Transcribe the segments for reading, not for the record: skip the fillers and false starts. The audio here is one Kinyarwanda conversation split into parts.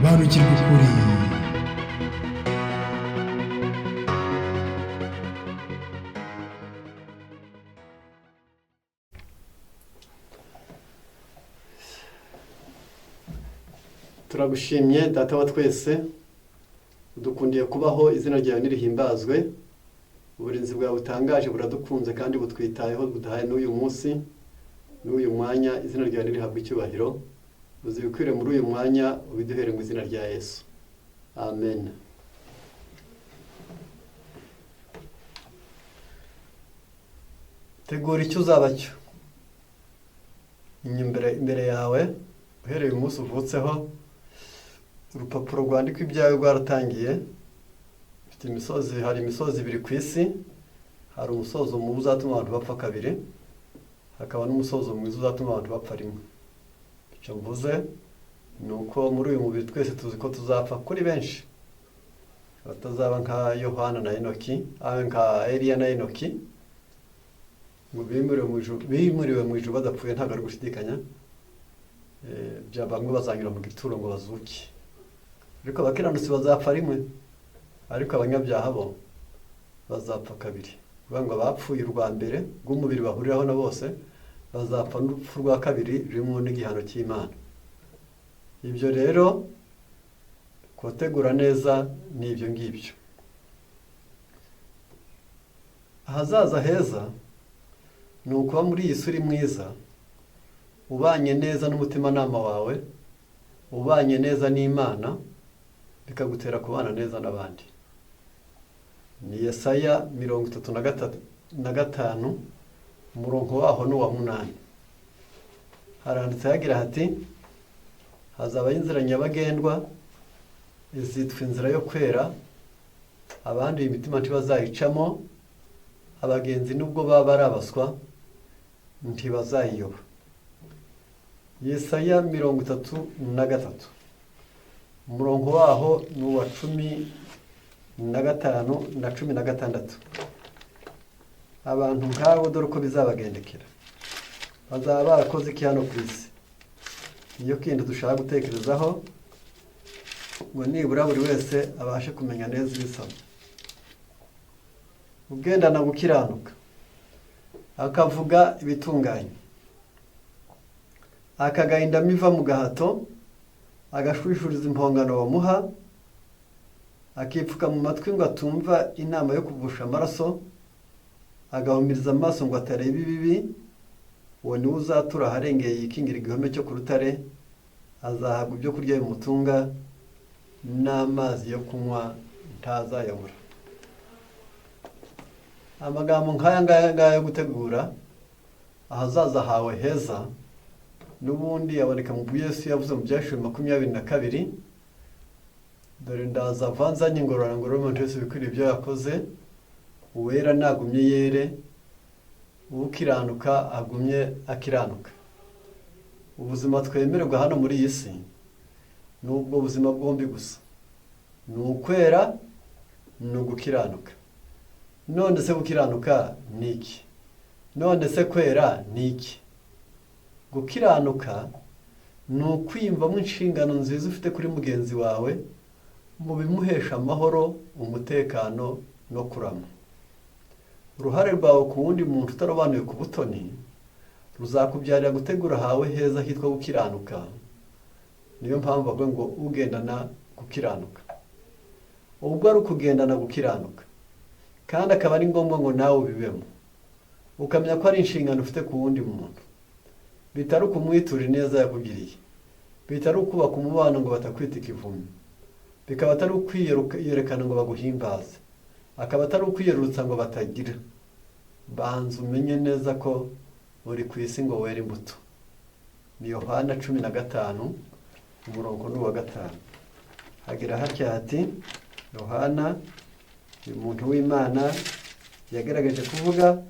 banukirwa ukuri. Turagushimye data wa twese, dukundiye kubaho, izina ryawe nirihimbazwe. Uburinzi bwawe butangaje buradukunze kandi butwitayeho, budahaye n'uyu munsi n'uyu mwanya. Izina ryawe nirihabwe icyubahiro, uzibikwire muri uyu mwanya, ubiduhere mu izina rya Yesu, amen. Tegura icyo uzaba cyo imbere yawe, uhereye umunsi uvutseho. Urupapuro rwandika ibyawe rwaratangiye. Hari imisozi ibiri ku isi. Hari umusozo mubi uzatuma abantu bapfa kabiri, hakaba n'umusozo mwiza uzatuma abantu bapfa rimwe. Icyo mvuze ni uko muri uyu mubiri twese tuzi ko tuzapfa kuri benshi. Batazaba nka Yohana na Enoki, nka Eliya na Enoki, ngo bimuriwe mu ijuru badapfuye, ntabwo ari gushidikanya. Bamwe bazanyura mu gituro ngo bazuke, ariko abakiranutsi bazapfa rimwe, ariko abanyabyaha bo bazapfa kabiri. Bivuga ngo abapfuye urwa mbere rw'umubiri bahuriraho na bose bazapfa n'urupfu rwa kabiri ririmo n'igihano cy'Imana. Ibyo rero kubategura neza ni ibyo ngibyo. Ahazaza heza ni ukuba muri iyi si uri mwiza, ubanye neza n'umutimanama wawe, ubanye neza n'Imana, bikagutera kubana neza n'abandi. Ni Yesaya 35 umurongo waho n'uwa 8. Haranditse hagira hati: hazabaho inzira nyabagendwa, izitwa inzira yo kwera, abandi imitima ntibazayicamo, abagenzi nubwo baba barabaswa ntibazayiyoba. Yesaya 33 umurongo waho n'uwa 15 na 16. Abantu nk'abo dore uko bizabagendekera, bazaba barakoze iki hano ku isi? Niyo kindi dushaka gutekerezaho, ngo nibura buri wese abashe kumenya neza ibisaba. Ugendana gukiranuka, akavuga ibitunganye, akagahinda miva mu gahato, agashwishuriza impongano bamuha, akipfuka mu matwi ngo atumva inama yo kuvusha amaraso, agahumiriza amaso ngo atareba ibibi, uwo niwe uzatura aharengeye yikingira igihome cyo ku rutare, azahabwa ibyo kurya bimutunga, n'amazi yo kunywa ntazayabura. Amagambo nk'aya ngaya yo gutegura ahazaza hawe heza n'ubundi yaboneka mu Yesu yavuze mu Byahishuriwe 22. Dore ndaza avanzanye ingororano umuntu wese bikwiriye ibyo yakoze, uwera nagumye yere, ukiranuka agumye akiranuka. Ubuzima twemererwa hano muri iyi si ni ubwo buzima bwombi gusa, ni ukwera, ni ugukiranuka. None se gukiranuka ni iki? None se kwera ni iki? Gukiranuka ni ukwiyumvamo inshingano nziza ufite kuri mugenzi wawe, mu bimuhesha amahoro, umutekano no kurama. Uruhare rwawe ku wundi muntu utarobanuye ku butoni ruzakubyarira gutegura hawe heza hitwa gukiranuka. Niyo mpamvu bavuga ngo ugendana gukiranuka. Ubwo ari ukugendana gukiranuka, kandi akaba ari ngombwa ngo nawe ubibemo, ukamenya ko ari inshingano ufite ku wundi muntu. Bitari ukumwitura ineza yakugiriye, bitari ukubaka umubano ngo batakwita ikivumi, bikaba atari ukwiyerekana ngo baguhimbaze, akaba atari ukwiyerurutsa ngo batagira. Banza umenye neza ko uri ku isi ngo were imbuto. Ni Yohana 15 umurongo n'uwa 5. Hagira hatya hati: Yohana umuntu w'Imana yagaragaje kuvuga,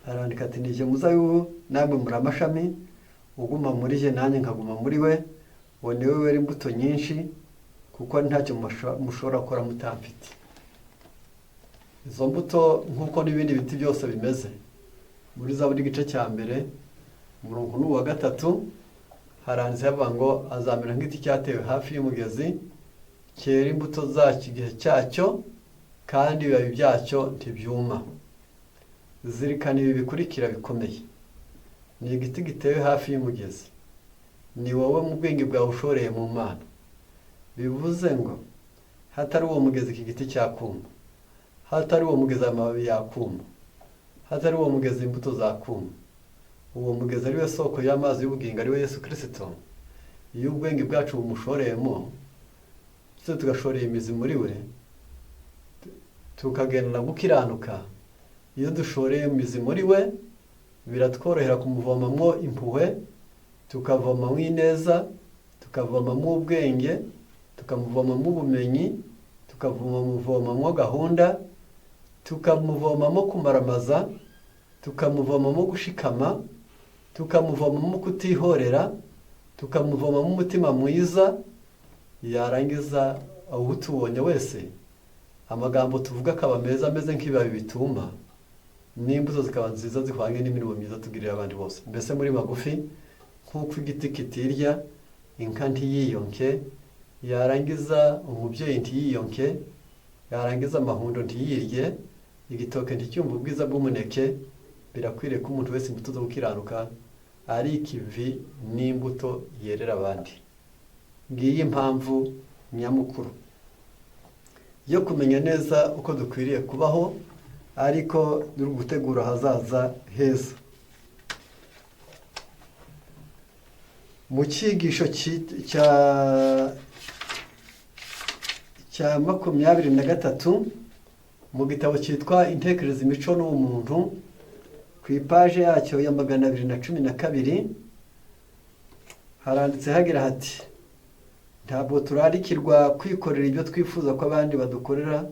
arandika ati: nije muzabibu, namwe muri amashami, uguma muri je nanjye nkaguma muri we, uwo niwe wera imbuto nyinshi, kuko ntacyo mushobora gukora mutamfite. Izo mbuto nk'uko n'ibindi biti byose bimeze, muri Zaburi igice cya mbere umurongo n'uwa 3 haranditse havuga ngo azamera nk'igiti cyatewe hafi y'umugezi, cyera imbuto zacyo igihe cyacyo, kandi ibibabi byacyo ntibyuma. Zirikana ibi bikurikira bikomeye. Ni igiti gitewe hafi y'umugezi. Ni wowe mu bwenge bwawe ushoreye mu Mana. Bivuze ngo hatari uwo mugezi iki giti cyakuma, hatari uwo mugezi amababi yakuma, hatari uwo mugezi imbuto zakuma. Uwo mugezi ari we soko y'amazi y'ubugingo, ari we Yesu Kristo. Iyo ubwenge bwacu bumushoreyemo, tugashoreye imizi muri we, tukagendana gukiranuka. Iyo dushoreye imizi muri we, biratworohera kumuvomamwo impuhwe, tukavomamwo ineza, tukavomamwo ubwenge, tukamuvomamwo ubumenyi, tukamuvomamwo gahunda, tukamuvomamwo kumaramaza, tukamuvomamwo gushikama, tukamuvomamwo kutihorera, tukamuvomamwo umutima mwiza. Yarangiza utubonye wese, amagambo tuvuga akaba meza ameze nk'ibibabi bituma, n'imbuto zikaba nziza zihwanye n'imirimo myiza tugirira abandi bose. Mbese muri magufi, nk'uko igiti kitirya, inka ntiyiyonke, yarangiza umubyeyi ntiyiyonke, yarangiza amahundo ntiyirye, igitoke nticyumva ubwiza bw'umuneke, birakwiriye ko umuntu wese imbuto zo gukiranuka ari ikivi n'imbuto yerera abandi. Ngiyi impamvu nyamukuru yo kumenya neza uko dukwiriye kubaho, ariko duri gutegura ahazaza heza. Mu cyigisho cya 23 mu gitabo cyitwa Intekerezo, imico n'ubumuntu, ku ipaje yacyo ya 212 haranditse hagira hati: ntabwo turarikirwa kwikorera ibyo twifuza ko abandi badukorera,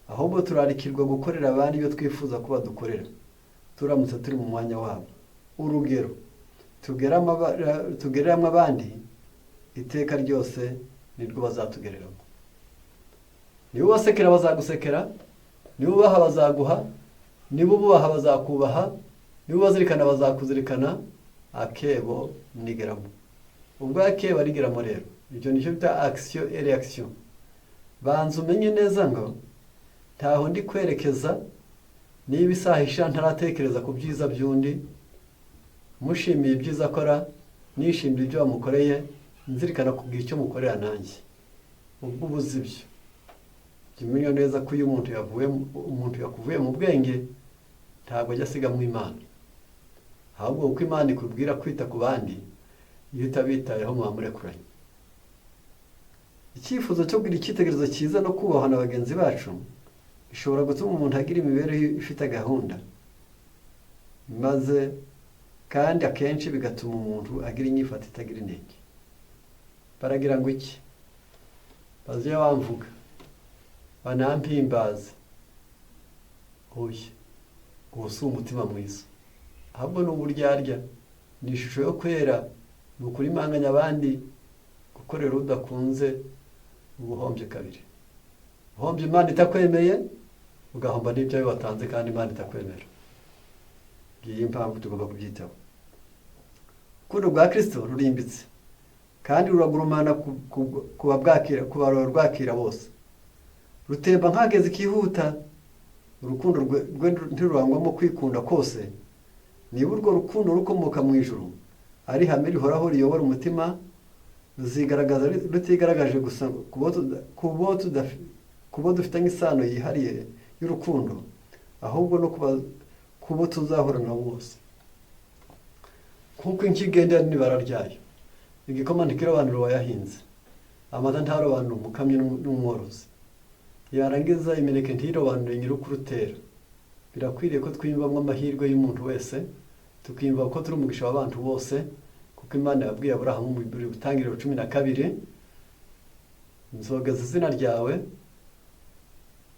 ahubwo turarikirwa gukorera abandi ibyo twifuza ko badukorera, turamutse turi mu mwanya wabo. Urugero, tugereramo abandi, iteka ryose nirwo bazatugereramo. Niba ubasekera bazagusekera, niba ubaha bazaguha, niba ububaha bazakubaha, niba ubazirikana bazakuzirikana. Akebo nigeramo. Ubwo akebo arigeramo rero, ibyo nicyo bita action et reaction. Banza umenye neza ngo ntaho ndi kwerekeza, niba isahisha ntaratekereza ku byiza by'undi, mushimiye ibyiza akora, nishimira ibyo bamukoreye, nzirikana kubwira icyo mukorera nanjye. Ubwo ubuze ibyo, jya neza ko iyo umuntu yakuvuye mu bwenge, ntabwo ajya asiga mu Imana. Ahubwo uko Imana ikubwira kwita ku bandi, iyo utabitayeho mwamurekuranye. Icyifuzo cyo kugira icyitegererezo cyiza no kubahwa na bagenzi bacu bishobora gutuma umuntu agira imibereho ifite gahunda, maze kandi akenshi bigatuma umuntu agira inyifato itagira intege. Baragira ngo iki? Baziya bamvuga, banampimbaza. Oya, uwo si umutima mwiza, ahubwo ni uburyarya, ni ishusho yo kwera, ni ukurimanganya abandi, gukorera udakunze, ubuhombye kabiri. Uhombye Imana itakwemeye, ugahomba n'ibyo watanze kandi Imana itakwemera. Ngiyi impamvu tugomba kubyitaho. Urukundo rwa Kristo rurimbitse kandi ruragurumana kuba rwakira bose. Rutemba nk'agezi kihuta. Urukundo rwe ntirurangwamo kwikunda kose. Niba urwo rukundo rukomoka mu ijuru, ari ihame rihoraho riyobora umutima, ruzigaragaza rutigaragaje gusa kubo dufitanye isano yihariye y'urukundo, ahubwo no kubo tuzahorana bose. Kuko inkigendera n'ibara ryayo, igikoma ntikirobanura uwayahinze, amata ntarobanura umukamyi n'umworozi, yarangiza imineke ntirobanure nyir'ukurutera. Birakwiriye ko twiyumvamo amahirwe y'umuntu wese, tukiyumva ko turi umugisha w'abantu bose, kuko Imana yabwiye Aburahamu mu Itangiriro 12, nzogeza izina ryawe,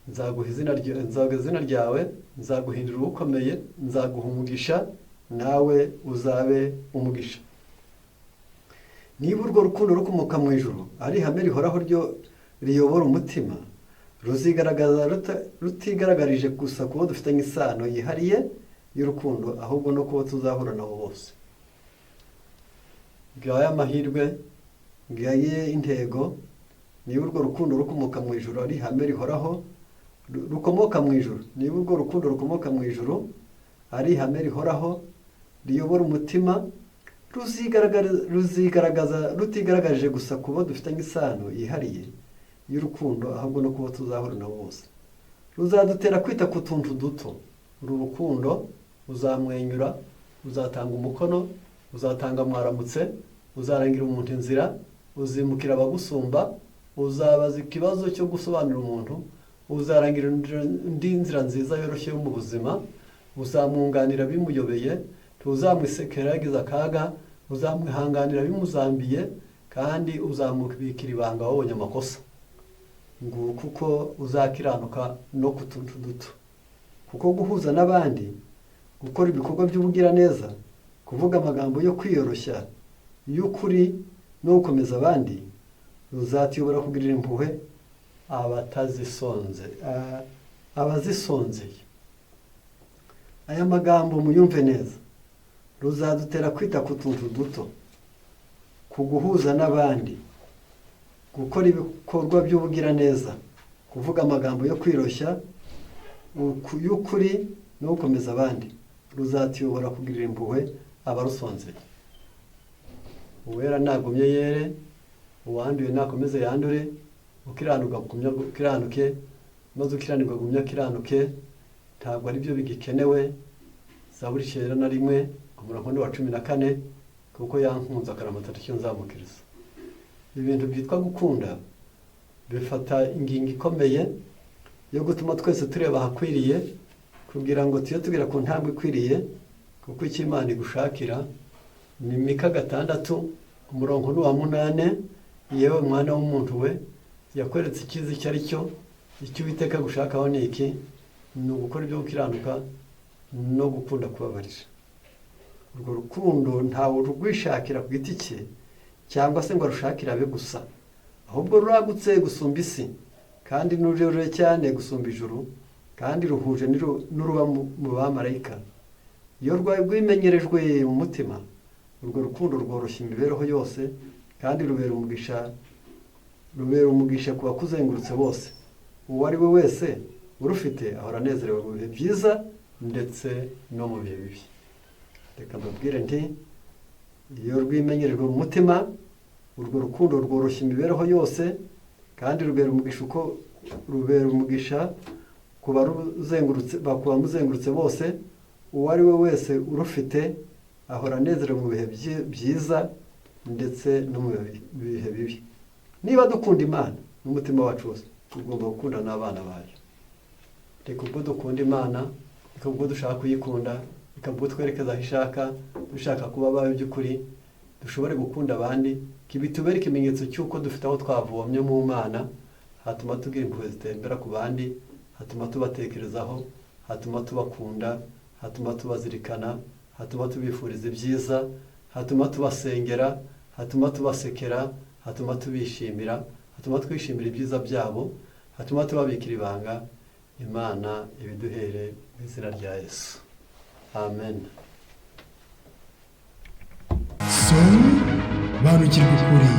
nzogeza izina ryawe, nzaguhindura ukomeye, nzaguha umugisha, nawe uzabe umugisha. Niba urwo rukundo rukomoka mu ijuru, ari ihame rihoraho ryo riyobora umutima, ruzigaragaza rutigaragarije gusa kubo dufitanye isano yihariye y'urukundo, ahubwo no kubo tuzahura nabo bose. bwaye amahirwe, bwaye intego, niba urwo rukundo rukomoka mu ijuru ari ihame rihoraho, rukomoka mu ijuru, niba urwo rukundo rukomoka mu ijuru ari ihame rihoraho, riyobora umutima, ruzigaragaza rutigaragaje gusa kuba dufitanye isano yihariye y'urukundo, ahubwo no kuba tuzahura nabo bose. Ruzadutera kwita ku tuntu duto. Uru rukundo uzamwenyura, uzatanga umukono, uzatanga mwaramutse, uzarangira umuntu inzira, uzimukira abagusumba, uzabaza ikibazo cyo gusobanurira umuntu, uzarangira indi nzira nziza yoroshye yo mu buzima, uzamwunganira bimuyobeye, tuzamwisekera yagize akaga, uzamwihanganira bimuzambiye, kandi uzamubikira ibanga wabonye amakosa. Ngo kuko uzakiranuka no ku tuntu duto. Kuko guhuza n'abandi, gukora ibikorwa by'ubugiraneza, kuvuga amagambo yo kwiyoroshya y'ukuri no gukomeza abandi, ruzatuyobora kugirira impuhwe abazisonzeye. Aya magambo muyumve neza. Ruzadutera kwita ku tuntu duto, ku guhuza n'abandi, gukora ibikorwa by'ubugiraneza, kuvuga amagambo yo kwiyoroshya y'ukuri no gukomeza abandi. Ruzatuyobora kugirira impuhwe abarusonzeye. Uwera nagumye yere, uwanduye nakomeze yandure, ukiranuka gumya ukiranuke, maze ukiranirwa gumya kiranuke. Ntabwo ari byo bigikenewe. Zaburi 9:1 umurongo wa 14, kuko yankunze akaramata icyo nzamukiriza. Ibintu byitwa gukunda bifata ingingo ikomeye yo gutuma twese tureba ahakwiriye, kugira ngo tuye tugera ku ntambwe ikwiriye, kuko icyo Imana igushakira ni Mika 6 umurongo wa 8. Yewe mwana w'umuntu we, yakweretse icyiza icyo ari cyo. Icyo Uwiteka gushakaho ni iki? Ni ugukora ibyo gukiranuka no gukunda kubabarira. Urwo rukundo ntawe rugwishakira ku giti cye, cyangwa se ngo arushakire abe gusa, ahubwo ruragutse gusumba isi, kandi n'ururerure cyane gusumba ijuru, kandi ruhuje n'uruba mu bamarayika. Iyo rwimenyerejwe mu mutima, urwo rukundo rworoshya imibereho yose, kandi rubera umugisha ku bakuzengurutse bose. Uwo ari we wese urufite ahora anezerewe mu bihe byiza ndetse no mu bihe bibi. Reka mbabwire nti, iyo rwimenyerejwe mu mutima, urwo rukundo rworoshya imibereho yose, kandi rubera umugisha ku bamuzengurutse bose. Uwo ari we wese urufite ahora anezerewe mu bihe byiza ndetse no mu bihe bibi. Niba dukunda Imana n'umutima wacu wose, tugomba gukunda n'abana bayo. Reka ubwo dukunda Imana, reka ubwo dushaka kuyikunda, reka ubwo twerekeza aho ishaka, dushaka kuba abayo by'ukuri, dushobore gukunda abandi, kibitubere ikimenyetso cy'uko dufite aho twavomye mu Mana, hatuma tugira impuhwe zitembera ku bandi, hatuma tubatekerezaho, hatuma tubakunda, hatuma tubazirikana, hatuma tubifuriza ibyiza, hatuma tubasengera, hatuma tubasekera, hatuma tubishimira, hatuma twishimira ibyiza byabo, hatuma tubabikira ibanga. Imana ibiduhere mu izina rya Yesu. Amen. Banukirwa ukuri.